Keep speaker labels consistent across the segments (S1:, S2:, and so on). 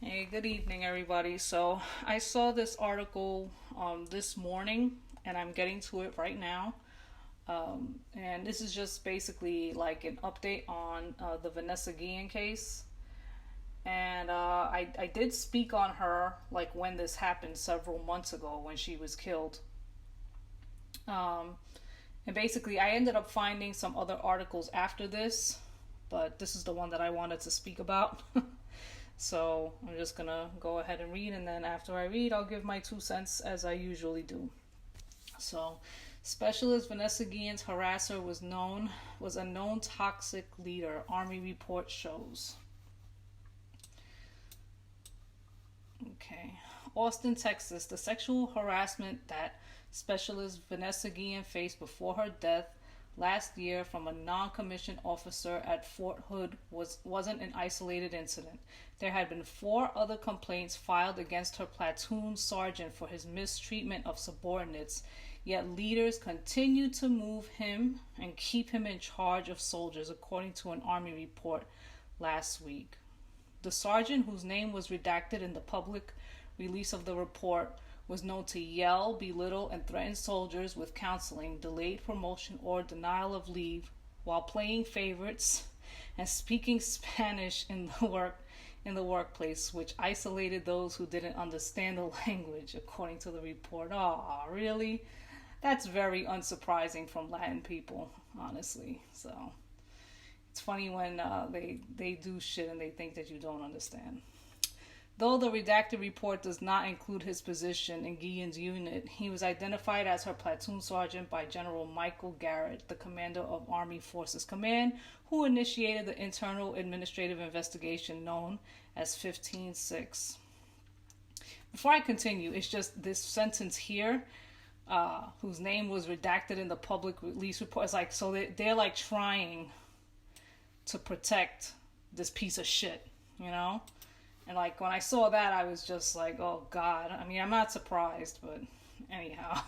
S1: Hey, good evening, everybody. So, I saw this article this morning, and I'm getting to it right now. And this is just basically like an update on the Vanessa Guillen case. And I did speak on her like when this happened several months ago when she was killed. Um, and basically, I ended up finding some other articles after this, but this is the one that I wanted to speak about. So I'm just gonna go ahead and read, and then after I read, I'll give my 2 cents as I usually do. So, Specialist Vanessa Guillen's harasser was a known toxic leader. Army report shows. Okay, Austin, Texas. The sexual harassment that Specialist Vanessa Guillen faced before her death last year from a non-commissioned officer at Fort Hood wasn't an isolated incident. There had been 4 other complaints filed against her platoon sergeant for his mistreatment of subordinates, yet leaders continued to move him and keep him in charge of soldiers, according to an Army report last week. The sergeant, whose name was redacted in the public release of the report, was known to yell, belittle, and threaten soldiers with counseling, delayed promotion, or denial of leave while playing favorites and speaking Spanish in the workplace, which isolated those who didn't understand the language, according to the report. Oh, really? That's very unsurprising from Latin people, honestly. So it's funny when they do shit and they think that you don't understand. Though the redacted report does not include his position in Guillen's unit, he was identified as her platoon sergeant by General Michael Garrett, the commander of Army Forces Command, who initiated the internal administrative investigation known as 15-6. Before I continue, it's just this sentence here, whose name was redacted in the public release report. It's like, so they're like trying to protect this piece of shit, you know? And like when I saw that, I was just like, oh God. I mean, I'm not surprised, but anyhow,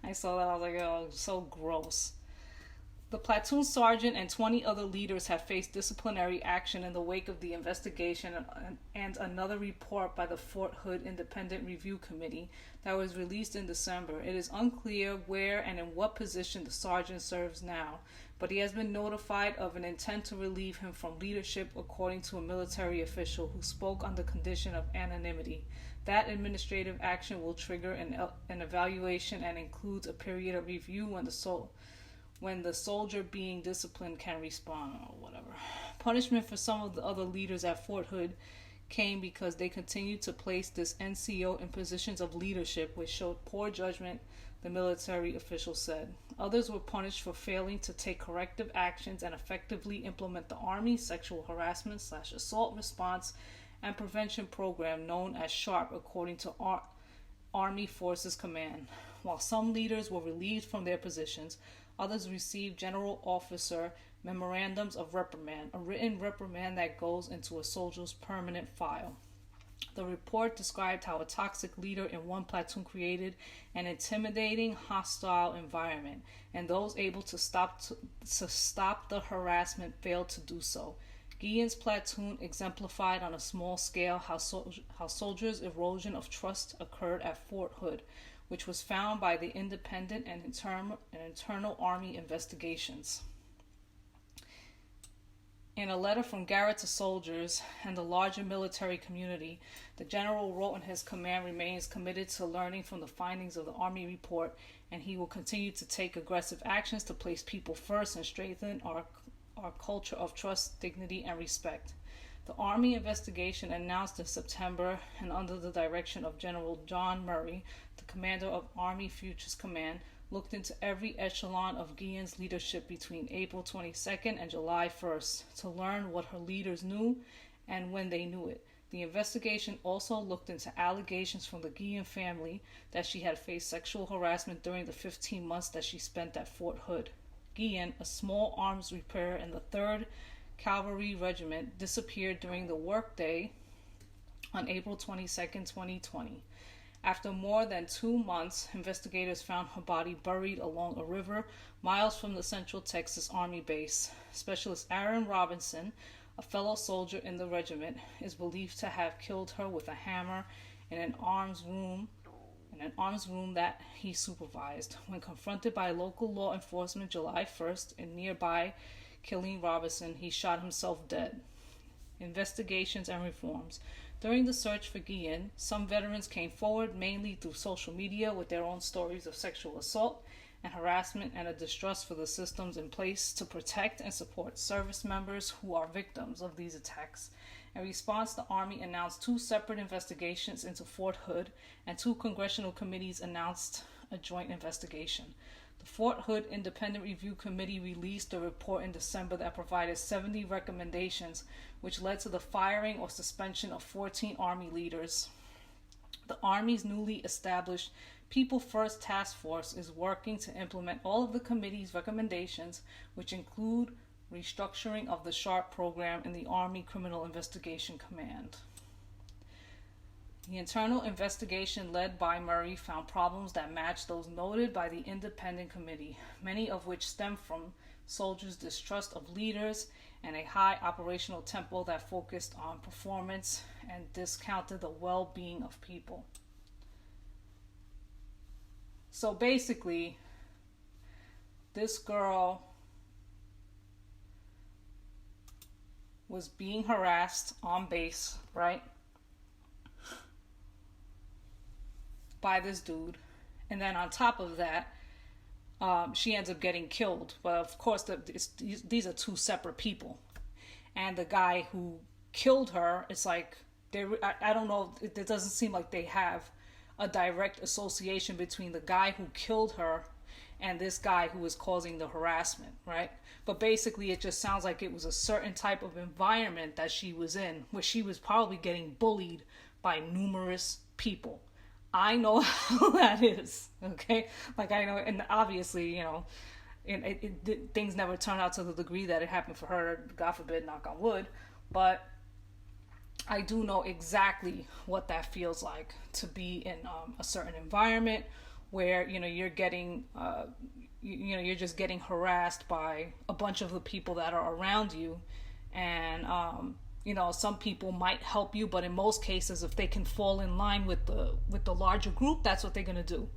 S1: I saw that. I was like, oh, so gross. The platoon sergeant and 20 other leaders have faced disciplinary action in the wake of the investigation and another report by the Fort Hood Independent Review Committee that was released in December. It is unclear where and in what position the sergeant serves now, but he has been notified of an intent to relieve him from leadership, according to a military official who spoke on the condition of anonymity. That administrative action will trigger an evaluation and includes a period of review when the soldier being disciplined can respond or whatever. Punishment for some of the other leaders at Fort Hood came because they continued to place this NCO in positions of leadership, which showed poor judgment, the military official said. Others were punished for failing to take corrective actions and effectively implement the Army sexual harassment / assault response and prevention program known as SHARP, according to Army Forces Command. While some leaders were relieved from their positions, others received general officer memorandums of reprimand, a written reprimand that goes into a soldier's permanent file. The report described how a toxic leader in one platoon created an intimidating, hostile environment, and those able to stop the harassment failed to do so. Guillen's platoon exemplified on a small scale how soldiers' erosion of trust occurred at Fort Hood, which was found by the independent and internal Army investigations. In a letter from Garrett to soldiers and the larger military community, the general wrote in his command remains committed to learning from the findings of the Army report, and he will continue to take aggressive actions to place people first and strengthen our culture of trust, dignity, and respect. The Army investigation, announced in September and under the direction of General John Murray, the commander of Army Futures Command, looked into every echelon of Guillen's leadership between April 22nd and July 1st to learn what her leaders knew and when they knew it. The investigation also looked into allegations from the Guillen family that she had faced sexual harassment during the 15 months that she spent at Fort Hood. Guillen, a small arms repairer in the 3rd Cavalry Regiment, disappeared during the workday on April 22, 2020. After more than 2 months, investigators found her body buried along a river miles from the Central Texas Army base. Specialist Aaron Robinson, a fellow soldier in the regiment, is believed to have killed her with a hammer in an arms room that he supervised. When confronted by local law enforcement July 1st in nearby Killeen Robinson, he shot himself dead. Investigations and reforms. During the search for Guillen, some veterans came forward, mainly through social media, with their own stories of sexual assault and harassment and a distrust for the systems in place to protect and support service members who are victims of these attacks. In response, the Army announced 2 separate investigations into Fort Hood, and 2 congressional committees announced a joint investigation. The Fort Hood Independent Review Committee released a report in December that provided 70 recommendations, which led to the firing or suspension of 14 Army leaders. The Army's newly established People First Task Force is working to implement all of the committee's recommendations, which include restructuring of the SHARP program in the Army Criminal Investigation Command. The internal investigation led by Murray found problems that matched those noted by the independent committee, many of which stem from soldiers' distrust of leaders and a high operational tempo that focused on performance and discounted the well-being of people. So basically, this girl was being harassed on base, right, by this dude, and then on top of that, she ends up getting killed. But of course, these are 2 separate people, and the guy who killed her, it's like I don't know. It doesn't seem like they have a direct association between the guy who killed her and this guy who was causing the harassment, right? But basically, it just sounds like it was a certain type of environment that she was in, where she was probably getting bullied by numerous people. I know how that is, okay? Like, I know, and obviously, you know, things never turn out to the degree that it happened for her, God forbid, knock on wood, but I do know exactly what that feels like to be in a certain environment where, you know, you're getting, you're just getting harassed by a bunch of the people that are around you. And, you know, some people might help you, but in most cases, if they can fall in line with the larger group, that's what they're going to do.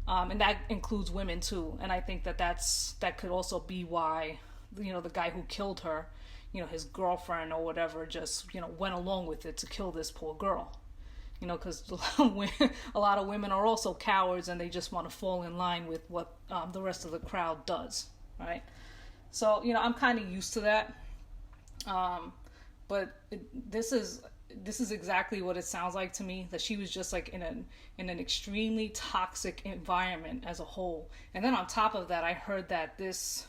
S1: And that includes women too. And I think that could also be why, you know, the guy who killed her, you know, his girlfriend or whatever, just, you know, went along with it to kill this poor girl. You know, because a lot of women are also cowards and they just want to fall in line with what the rest of the crowd does, right? So, you know, I'm kind of used to that. But this is exactly what it sounds like to me, that she was just like in an extremely toxic environment as a whole. And then on top of that, I heard that this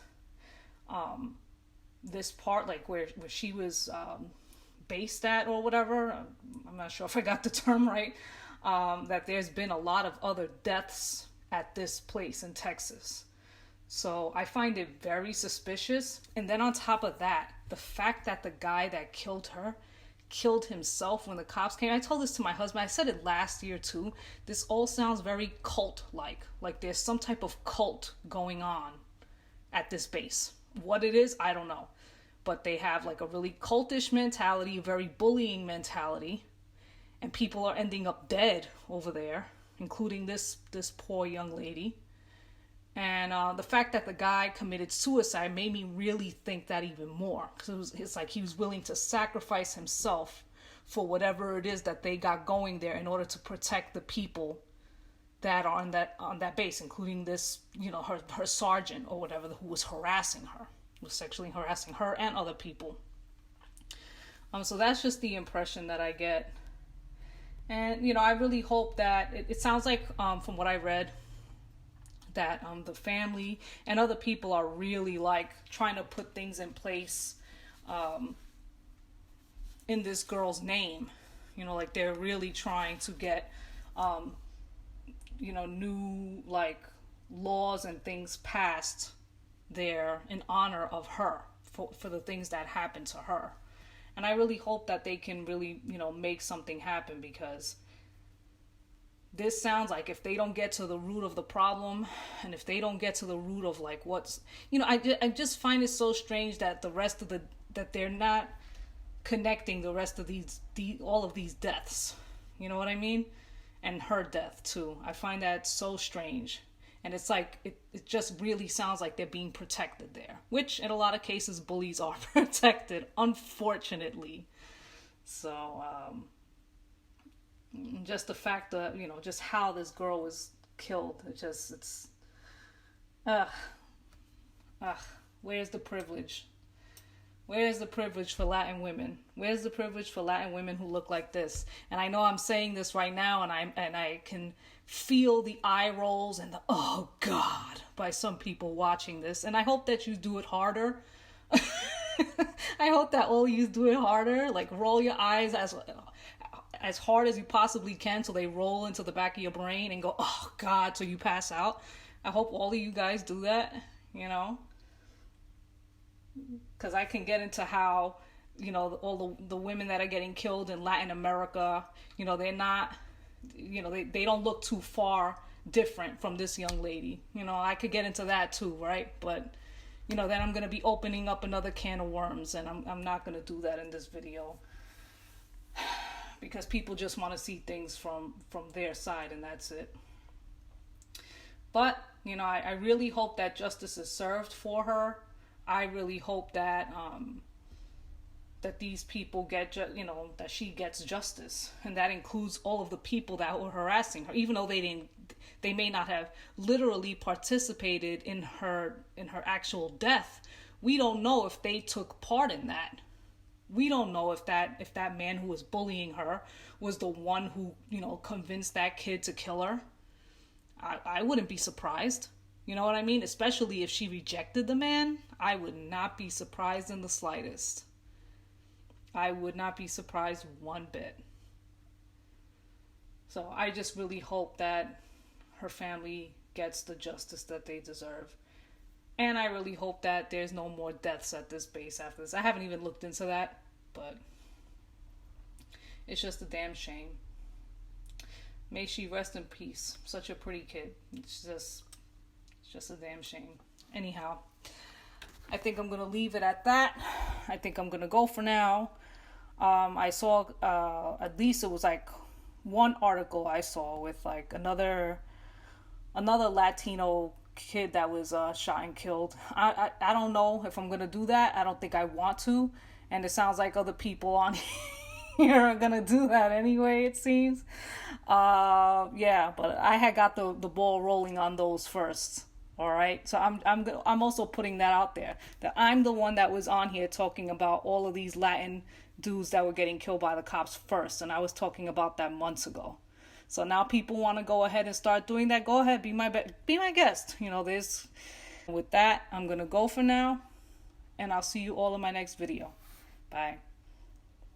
S1: part, like where she was based at or whatever, I'm not sure if I got the term right, that there's been a lot of other deaths at this place in Texas. So I find it very suspicious. And then on top of that, the fact that the guy that killed her killed himself when the cops came. I told this to my husband. I said it last year too. This all sounds very cult-like. Like there's some type of cult going on at this base. What it is, I don't know. But they have like a really cultish mentality, a very bullying mentality. And people are ending up dead over there, including this poor young lady. And the fact that the guy committed suicide made me really think that even more. Because it's like he was willing to sacrifice himself for whatever it is that they got going there in order to protect the people that are on that base, including this, you know, her sergeant or whatever, who was harassing her, was sexually harassing her and other people. So that's just the impression that I get. And, you know, I really hope that, it sounds like from what I read, that the family and other people are really like trying to put things in place in this girl's name. You know, like they're really trying to get, you know, new like laws and things passed there in honor of her for the things that happened to her. And I really hope that they can really, you know, make something happen, because this sounds like if they don't get to the root of the problem, and if they don't get to the root of like what's, you know, I just find it so strange that the rest of that they're not connecting the rest of all of these deaths. You know what I mean? And her death too. I find that so strange. And it's like, it just really sounds like they're being protected there, which in a lot of cases, bullies are protected, unfortunately. So, just the fact that, just how this girl was killed, where's the privilege? Where's the privilege for Latin women? Where's the privilege for Latin women who look like this? And I know I'm saying this right now, and I can feel the eye rolls and the "oh God" by some people watching this. And I hope that you do it harder. I hope that all you do it harder. Like, roll your eyes as hard as you possibly can so they roll into the back of your brain and go, "oh God," so you pass out. I hope all of you guys do that. Because I can get into how, all the women that are getting killed in Latin America, they're not, they don't look too far different from this young lady. I could get into that too, right? But, then I'm going to be opening up another can of worms, and I'm not going to do that in this video. Because people just want to see things from their side, and that's it. But, I really hope that justice is served for her. I really hope that that these people get, that she gets justice, and that includes all of the people that were harassing her, even though they may not have literally participated in her actual death. We don't know if they took part in that. We don't know if that man who was bullying her was the one who, convinced that kid to kill her. I wouldn't be surprised. You know what I mean? Especially if she rejected the man, I would not be surprised in the slightest. I would not be surprised one bit. So I just really hope that her family gets the justice that they deserve. And I really hope that there's no more deaths at this base after this. I haven't even looked into that, but it's just a damn shame. May she rest in peace. Such a pretty kid. It's just a damn shame. Anyhow, I think I'm going to leave it at that. I think I'm going to go for now. I saw, at least it was like one article I saw with like another Latino kid that was shot and killed. I don't know if I'm going to do that. I don't think I want to. And it sounds like other people on here are going to do that anyway, it seems. Yeah, but I had got the ball rolling on those first. All right, so I'm also putting that out there, that I'm the one that was on here talking about all of these Latin dudes that were getting killed by the cops first, and I was talking about that months ago. So now people want to go ahead and start doing that. Go ahead, be my guest. With that, I'm gonna go for now, and I'll see you all in my next video. Bye.